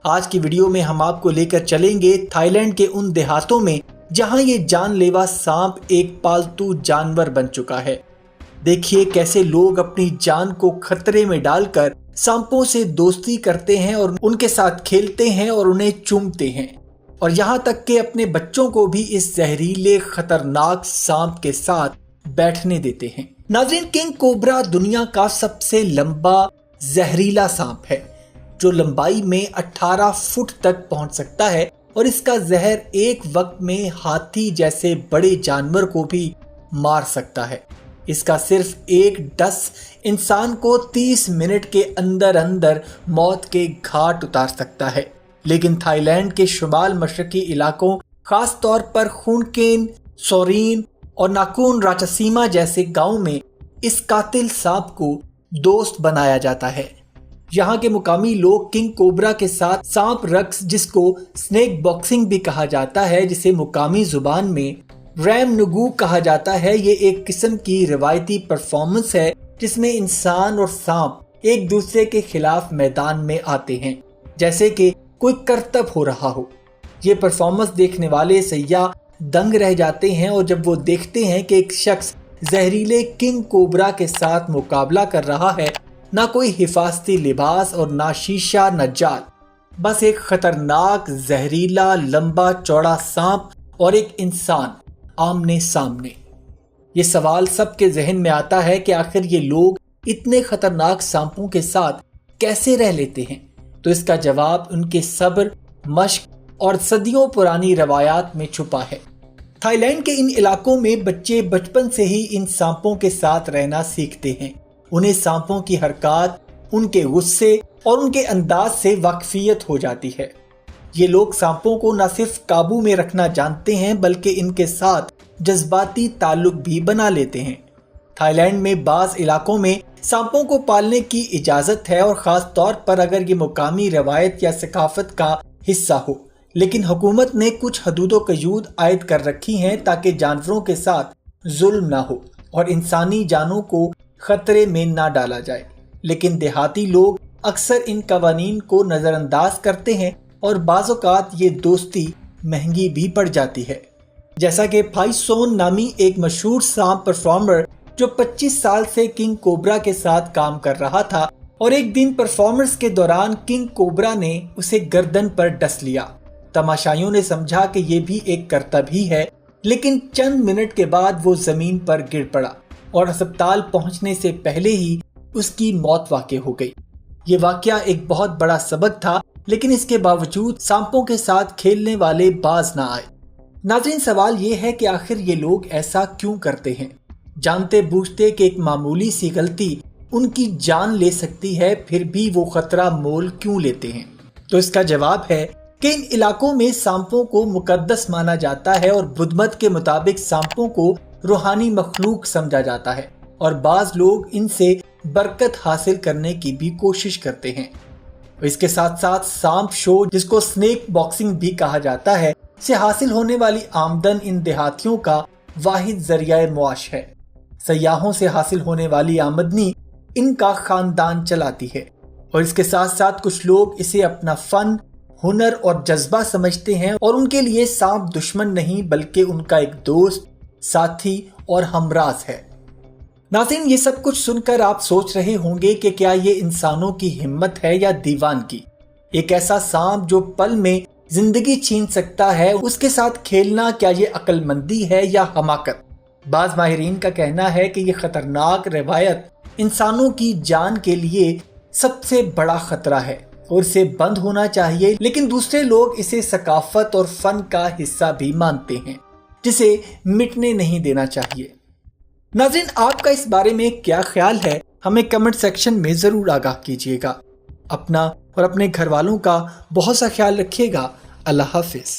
آج کی ویڈیو میں ہم آپ کو لے کر چلیں گے تھائی لینڈ کے ان دیہاتوں میں جہاں یہ جان لیوا سانپ ایک پالتو جانور بن چکا ہے۔ دیکھیے کیسے لوگ اپنی جان کو خطرے میں ڈال کر سانپوں سے دوستی کرتے ہیں اور ان کے ساتھ کھیلتے ہیں اور انہیں چومتے ہیں، اور یہاں تک کہ اپنے بچوں کو بھی اس زہریلے خطرناک سانپ کے ساتھ بیٹھنے دیتے ہیں۔ ناظرین، کنگ کوبرا دنیا کا سب سے لمبا زہریلا سانپ ہے جو لمبائی میں 18 فٹ تک پہنچ سکتا ہے، اور اس کا زہر ایک وقت میں ہاتھی جیسے بڑے جانور کو بھی مار سکتا ہے۔ اس کا صرف ایک ڈس انسان کو 30 منٹ کے اندر اندر موت کے گھاٹ اتار سکتا ہے، لیکن تھائی لینڈ کے شمال مشرقی علاقوں، خاص طور پر خونکین، سورین اور ناکون راچاسیما جیسے گاؤں میں اس قاتل سانپ کو دوست بنایا جاتا ہے۔ یہاں کے مقامی لوگ کنگ کوبرا کے ساتھ سانپ رقص، جس کو سنیک باکسنگ بھی کہا جاتا ہے، جسے مقامی زبان میں ریم نگو کہا جاتا ہے، یہ ایک قسم کی روایتی پرفارمنس ہے جس میں انسان اور سانپ ایک دوسرے کے خلاف میدان میں آتے ہیں جیسے کہ کوئی کرتب ہو رہا ہو۔ یہ پرفارمنس دیکھنے والے سیاح دنگ رہ جاتے ہیں، اور جب وہ دیکھتے ہیں کہ ایک شخص زہریلے کنگ کوبرا کے ساتھ مقابلہ کر رہا ہے، نہ کوئی حفاظتی لباس اور نہ شیشہ نہ جال، بس ایک خطرناک زہریلا لمبا چوڑا سانپ اور ایک انسان آمنے سامنے۔ یہ سوال سب کے ذہن میں آتا ہے کہ آخر یہ لوگ اتنے خطرناک سانپوں کے ساتھ کیسے رہ لیتے ہیں؟ تو اس کا جواب ان کے صبر، مشق اور صدیوں پرانی روایات میں چھپا ہے۔ تھائی لینڈ کے ان علاقوں میں بچے بچپن سے ہی ان سانپوں کے ساتھ رہنا سیکھتے ہیں۔ انہیں سانپوں کی حرکات، ان کے غصے اور ان کے انداز سے واقفیت ہو جاتی ہے۔ یہ لوگ سانپوں کو نہ صرف قابو میں رکھنا جانتے ہیں بلکہ ان کے ساتھ جذباتی تعلق بھی بنا لیتے ہیں۔ تھائی لینڈ میں بعض علاقوں میں سانپوں کو پالنے کی اجازت ہے، اور خاص طور پر اگر یہ مقامی روایت یا ثقافت کا حصہ ہو، لیکن حکومت نے کچھ حدود و قیود عائد کر رکھی ہیں تاکہ جانوروں کے ساتھ ظلم نہ ہو اور انسانی جانوں کو خطرے میں نہ ڈالا جائے۔ لیکن دیہاتی لوگ اکثر ان قوانین کو نظر انداز کرتے ہیں، اور بعض اوقات یہ دوستی مہنگی بھی پڑ جاتی ہے۔ جیسا کہ پھائی سون نامی ایک مشہور سانپ پرفارمر جو 25 سال سے کنگ کوبرا کے ساتھ کام کر رہا تھا، اور ایک دن پرفارمنس کے دوران کنگ کوبرا نے اسے گردن پر ڈس لیا۔ تماشائیوں نے سمجھا کہ یہ بھی ایک کرتب ہی ہے، لیکن چند منٹ کے بعد وہ زمین پر گر پڑا اور ہسپتال پہنچنے سے پہلے ہی اس کی موت واقع ہو گئی۔ یہ واقعہ ایک بہت بڑا سبق تھا، لیکن اس کے باوجود سانپوں کے ساتھ کھیلنے والے باز نہ آئے۔ ناظرین، سوال یہ ہے کہ آخر یہ لوگ ایسا کیوں کرتے ہیں؟ جانتے بوجھتے کہ ایک معمولی سی غلطی ان کی جان لے سکتی ہے، پھر بھی وہ خطرہ مول کیوں لیتے ہیں؟ تو اس کا جواب ہے کہ ان علاقوں میں سانپوں کو مقدس مانا جاتا ہے، اور بدھ مت کے مطابق سانپوں کو روحانی مخلوق سمجھا جاتا ہے، اور بعض لوگ ان سے برکت حاصل کرنے کی بھی کوشش کرتے ہیں۔ اس کے ساتھ ساتھ سانپ شو، جس کو سنیک باکسنگ بھی کہا جاتا ہے، سے حاصل ہونے والی آمدن ان دیہاتیوں کا واحد ذریعہ معاش ہے۔ سیاحوں سے حاصل ہونے والی آمدنی ان کا خاندان چلاتی ہے، اور اس کے ساتھ ساتھ کچھ لوگ اسے اپنا فن، ہنر اور جذبہ سمجھتے ہیں، اور ان کے لیے سانپ دشمن نہیں بلکہ ان کا ایک دوست، ساتھی اور ہمراز ہے۔ ناظرین، یہ سب کچھ سن کر آپ سوچ رہے ہوں گے کہ کیا یہ انسانوں کی ہمت ہے یا دیوانگی؟ ایک ایسا سانپ جو پل میں زندگی چھین سکتا ہے، اس کے ساتھ کھیلنا، کیا یہ عقل مندی ہے یا حماقت؟ بعض ماہرین کا کہنا ہے کہ یہ خطرناک روایت انسانوں کی جان کے لیے سب سے بڑا خطرہ ہے اور اسے بند ہونا چاہیے، لیکن دوسرے لوگ اسے ثقافت اور فن کا حصہ بھی مانتے ہیں جسے مٹنے نہیں دینا چاہیے۔ ناظرین، آپ کا اس بارے میں کیا خیال ہے؟ ہمیں کمنٹ سیکشن میں ضرور آگاہ کیجیے گا۔ اپنا اور اپنے گھر والوں کا بہت سا خیال رکھیے گا۔ اللہ حافظ۔